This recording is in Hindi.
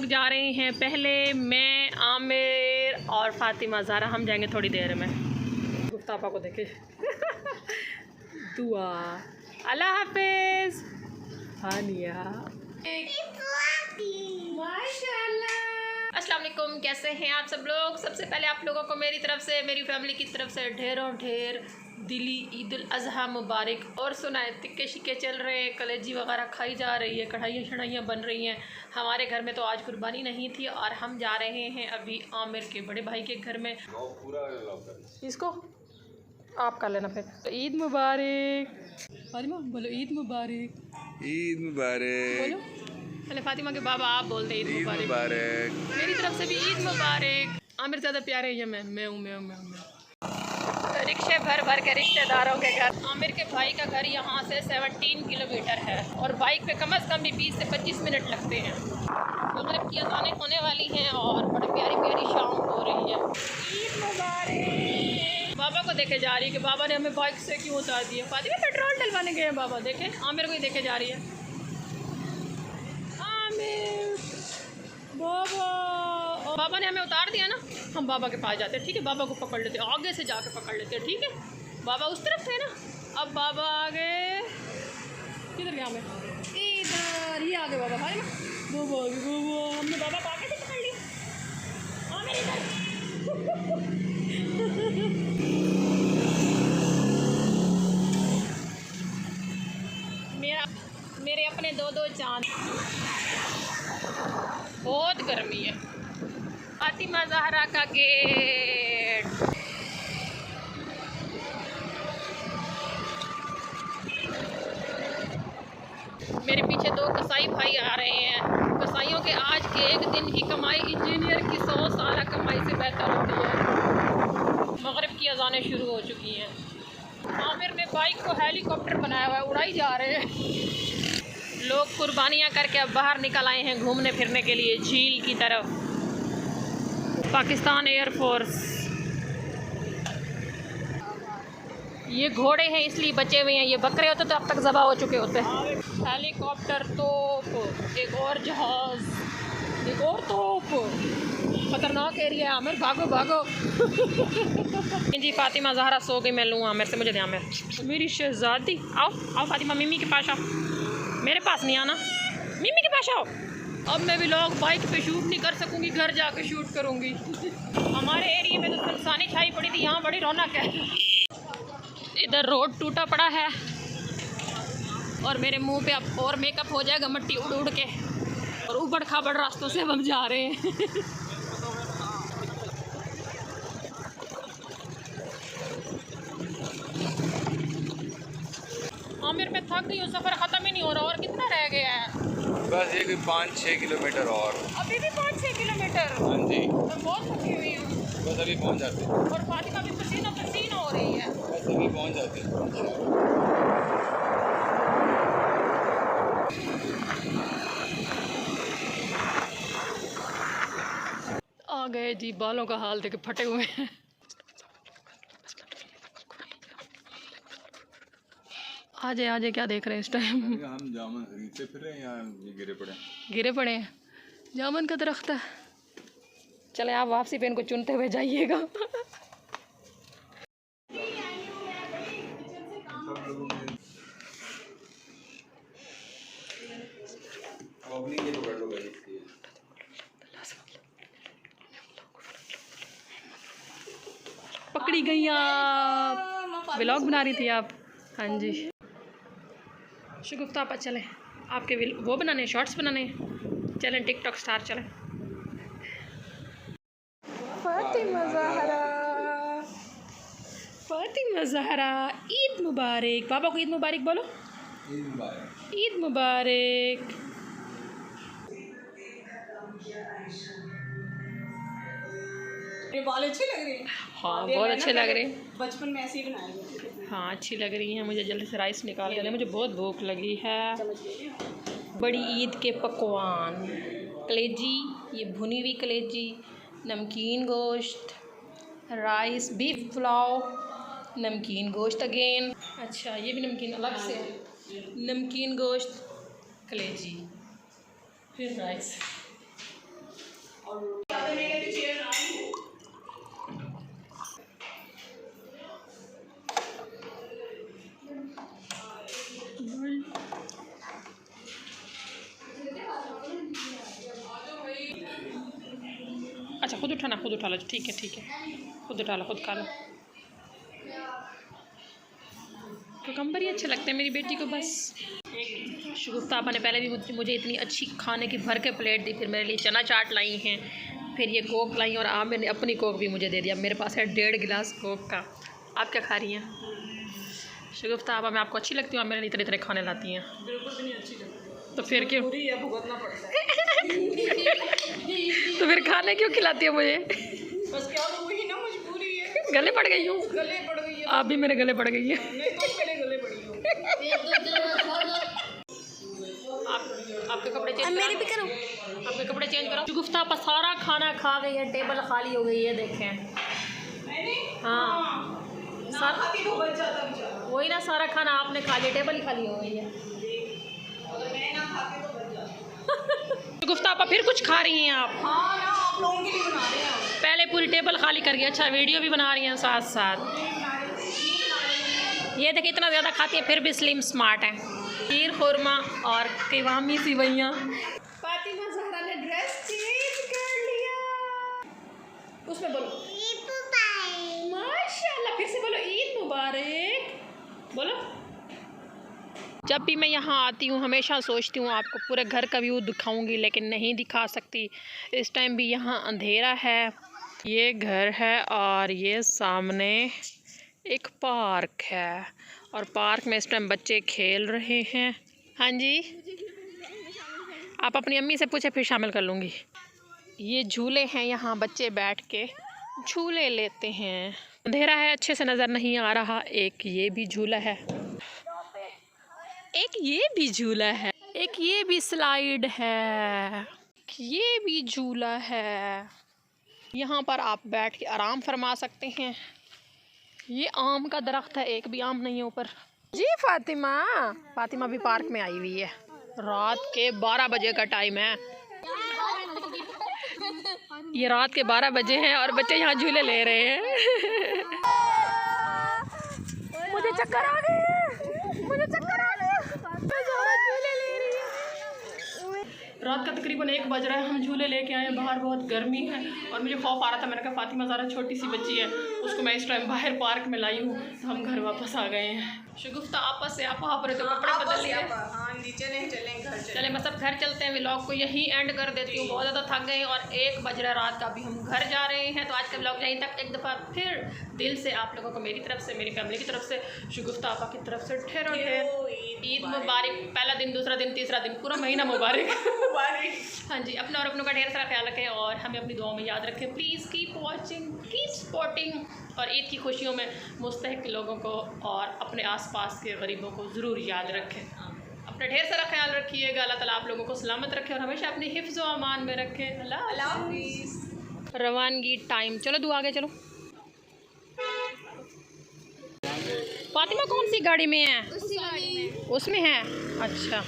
जा रहे हैं पहले, मैं, आमिर और फातिमा ज़ारा, हम जाएंगे थोड़ी देर में। गुफ्ताफा को देखे दुआ, अल्लाह हाफिज़। हानिया अस्सलाम वालेकुम, कैसे हैं आप सब लोग। सबसे पहले आप लोगों को मेरी तरफ से, मेरी फैमिली की तरफ से ढेरों ढेर दिली ईद उल अज़हा मुबारक। और सुनाए तिक्के शिक्के चल रहे हैं, कलेजी वगैरह खाई जा रही है, कढ़ाइयाँ शढ़ाइयाँ बन रही हैं। हमारे घर में तो आज कुर्बानी नहीं थी और हम जा रहे हैं अभी आमिर के बड़े भाई के घर में। इसको आप कर लेना फिर। ईद मुबारक फातिमा, बोलो ईद मुबारक। ईद मुबारक बोलो। पहले फातिमा के बाबा आप बोलते ईद मुबारक। मेरी तरफ से भी ईद मुबारक। आमिर ज़्यादा प्यारे हैं, मैं हूँ। रिक्शे भर भर के रिश्तेदारों के घर। आमिर के भाई का घर यहाँ से 17 किलोमीटर है और बाइक पे कम से कम भी 20 से 25 मिनट लगते हैं। मगरिब की अज़ानें होने वाली हैं और बड़ी प्यारी प्यारी शाम हो रही है। ईद मुबारक। बाबा को देखे जा रही है कि बाबा ने हमें बाइक से क्यों उतार दिया। फातिमा पेट्रोल डलवाने गए हैं बाबा, देखें आमिर को ही देखे जा रही है। आमिर बाबा ने हमें उतार दिया ना, हम बाबा के पास जाते हैं, ठीक है। बाबा को पकड़ लेते, आगे से जाके पकड़ लेते हैं, ठीक है। बाबा उस तरफ थे ना, अब बाबा आगे किधर गया हमें, इधर ही आगे बाबा। हाय बाबा हमने बाबा को आगे से पकड़ लिया। हाँ मेरे मेरे अपने दो चांद। बहुत गर्मी है। फातिमा ज़हरा का गेट। मेरे पीछे दो कसाई भाई आ रहे हैं। कसाईयों के आज के एक दिन की कमाई इंजीनियर की 100 साल कमाई से बेहतर होती है। मगरिब की अज़ानें शुरू हो चुकी हैं। आमिर ने बाइक को हेलीकॉप्टर बनाया हुआ है, उड़ाई जा रहे हैं। लोग कुर्बानियाँ करके अब बाहर निकल आए हैं घूमने फिरने के लिए झील की तरफ। पाकिस्तान एयरफोर्स। ये घोड़े हैं इसलिए बचे हुए हैं, ये बकरे होते तो अब तक ज़बा हो चुके होते हैं। हेलीकॉप्टर, तोप, एक और जहाज़, एक और तोप। ख़तरनाक एरिया है आमिर, भागो जी। फातिमा ज़हरा सो गई, मैं लूँ आमिर से, मुझे दे आमिर। मेरी शहज़ादी, आओ फातिमा, मिमी के पास आओ। मेरे पास नहीं आना, मिमी के पास आओ। अब मैं व्लॉग बाइक पे शूट नहीं कर सकूँगी, घर जाके शूट करूँगी। हमारे एरिया में तो सुनसानी छाई पड़ी थी, यहाँ बड़ी रौनक है। इधर रोड टूटा पड़ा है और मेरे मुंह पे अब और मेकअप हो जाएगा मिट्टी उड़ उड़ के। और ऊबड़ खाबड़ रास्तों से हम जा रहे हैं। आमिर मैं थक गई हूँ, सफ़र ख़त्म ही नहीं हो रहा। और कितना रह गया है? बस ये 5-6 किलोमीटर और। अभी भी 5-6 किलोमीटर? हाँ जी, मैं बहुत थकी हुई हूँ। बस अभी पहुँच जाते हैं। और फातिमा भी पसीना पसीना हो रही है। बस अभी पहुँच जाते हैं। आ गए जी, बालों का हाल देखे फटे हुए हैं। आजे क्या देख रहे हैं इस टाइम? हम जामुन खरीदते फिर रहे हैं, यहाँ गिरे पड़े हैं। जामुन का दरख्त है। चले आप वापसी पे इनको चुनते हुए जाइएगा। पकड़ी गई आप, व्लॉग बना रही थी आप? हाँ जी। शगुफ्ता पर चलें, आपके वो बनाने, शॉर्ट्स बनाने, चलें टिकटॉक स्टार चलें। फातिमा ज़हरा ईद मुबारक। बाबा को ईद मुबारक बोलो। ईद मुबारक। ये बाल अच्छे लग रहे हैं। हाँ बहुत अच्छे लग रहे हैं, बचपन में ऐसे ही बनाए गए। हाँ अच्छी लग रही हैं। मुझे जल्दी से राइस निकाल के दे, मुझे बहुत भूख लगी है। बड़ी ईद के पकवान, कलेजी, ये भुनी हुई कलेजी, नमकीन गोश्त, राइस, बीफ पुलाव, नमकीन गोश्त अगेन। अच्छा ये भी नमकीन अलग से है, नमकीन गोश्त, कलेजी, फिर राइस। अच्छा खुद उठाना, खुद उठा लो, ठीक है ठीक है, खुद उठा लो, खुद खा लो। कुकम्बर ही अच्छे लगते हैं मेरी बेटी को बस। शगुफ्ता आपा ने पहले भी मुझे इतनी अच्छी खाने की भर के प्लेट दी, फिर मेरे लिए चना चाट लाई हैं, फिर ये कोक लाई, और आप मैंने अपनी कोक भी मुझे दे दिया। मेरे पास है 1.5 गिलास कोक का। आप क्या खा रही हैं शगुफ्ता आपा? मैं आपको अच्छी लगती हूँ? आप मेरे लिए इतने इतने खाने लाती हैं। बिल्कुल भी नहीं अच्छी लगती, तो फिर क्यों? पूरी है, भुगतना पड़ता है। तो फिर खाने क्यों खिलाती है मुझे? बस क्या, तो वही ना मजबूरी है। गले पड़ गई हूँ, गले पड़ गई है। आप भी मेरे गले पड़ गई हैं। मैं तो पहले गले पड़ी हूँ। आपके कपड़े चेंज मेरे भी करो, आपके कपड़े चेंज करो। शगुफ्ता आपा सारा खाना खा गई है, टेबल खाली हो गई है, देखें। हाँ खाती तो बच जाता बेचारा। वही ना, सारा खाना आपने खा लिया, टेबल ही खाली हो गई है। अगर मैं ना खाती तो बच जाता। शगुफ्ता आपा फिर कुछ खा रही हैं आप? हाँ ना, आप लोगों के लिए बना रहे हैं। पहले पूरी टेबल खाली कर गई, अच्छा वीडियो भी बना रही हैं साथ साथ। ये देखिए इतना ज़्यादा खाती है फिर भी स्लिम स्मार्ट है। खीर खुरमा और किवामी सिवैयाँ। फातिमा ज़हरा ने ड्रेस चेंज कर लिया। उसमें बोलो माशाल्लाह, फिर से बोलो ईद मुबारक बोलो। जब भी मैं यहाँ आती हूँ हमेशा सोचती हूँ आपको पूरे घर का व्यू दिखाऊंगी, लेकिन नहीं दिखा सकती। इस टाइम भी यहाँ अंधेरा है। ये घर है और ये सामने एक पार्क है, और पार्क में इस टाइम बच्चे खेल रहे हैं। हाँ जी, आप अपनी अम्मी से पूछे, फिर शामिल कर लूँगी। ये झूले हैं, यहाँ बच्चे बैठ के झूले लेते हैं। अंधेरा है, अच्छे से नज़र नहीं आ रहा। एक ये भी झूला है, एक ये भी झूला है, एक ये भी स्लाइड है, ये भी झूला है। यहाँ पर आप बैठ के आराम फरमा सकते हैं। ये आम का दरख्त है, एक भी आम नहीं है ऊपर। जी फातिमा भी पार्क में आई हुई है। रात के 12 बजे का टाइम है। ये रात के 12 बजे हैं और बच्चे यहाँ झूले ले रहे हैं। मुझे चक्कर आ गए, मुझे चक्कर आ गए। झूले ले रही है। रात का तकरीबन 1 बज रहा है, हम झूले लेके आए हैं। बाहर बहुत गर्मी है और मुझे खौफ आ रहा था। मैंने कहा फातिमा ज़रा छोटी सी बच्ची है, उसको मैं इस टाइम बाहर पार्क में लाई हूँ, तो हम घर वापस आ गए हैं। शगुफ्ता आपस से आप वहाँ पर तो कपड़े बदल लिए। हाँ नीचे नहीं चलें, घर चले मैं सब घर चलते हैं। व्लॉग को यहीं एंड कर देती हूँ, बहुत ज़्यादा थक गए हैं और 1 बज रहा है रात का, अभी हम घर जा रहे हैं। तो आज का व्लॉग यहीं तक। एक दफ़ा फिर दिल से आप लोगों को मेरी तरफ से, मेरी फैमिली की तरफ से, शगुफ्ता आपा की तरफ से ढेरों ढेर ईद मुबारक। पहला दिन, दूसरा दिन, तीसरा दिन, पूरा महीना मुबारक। हाँ जी, अपना और अपनों का ढेर सारा ख्याल रखें और हमें अपनी दुआओं में याद रखें। Please keep watching, keep supporting, और ईद की खुशियों में मुस्तहिक लोगों को और अपने आसपास के गरीबों को ज़रूर याद रखें। अपना ढेर सारा ख्याल रखिएगा। अल्लाह ताला आप लोगों को सलामत रखे और हमेशा अपनी हिफ्ज़ व अमान में रखें। अल्लाह हाफ़िज़। रवानगी टाइम, चलो दुआ आगे चलो। फातिमा कौन सी गाड़ी में है? उसमें है। अच्छा।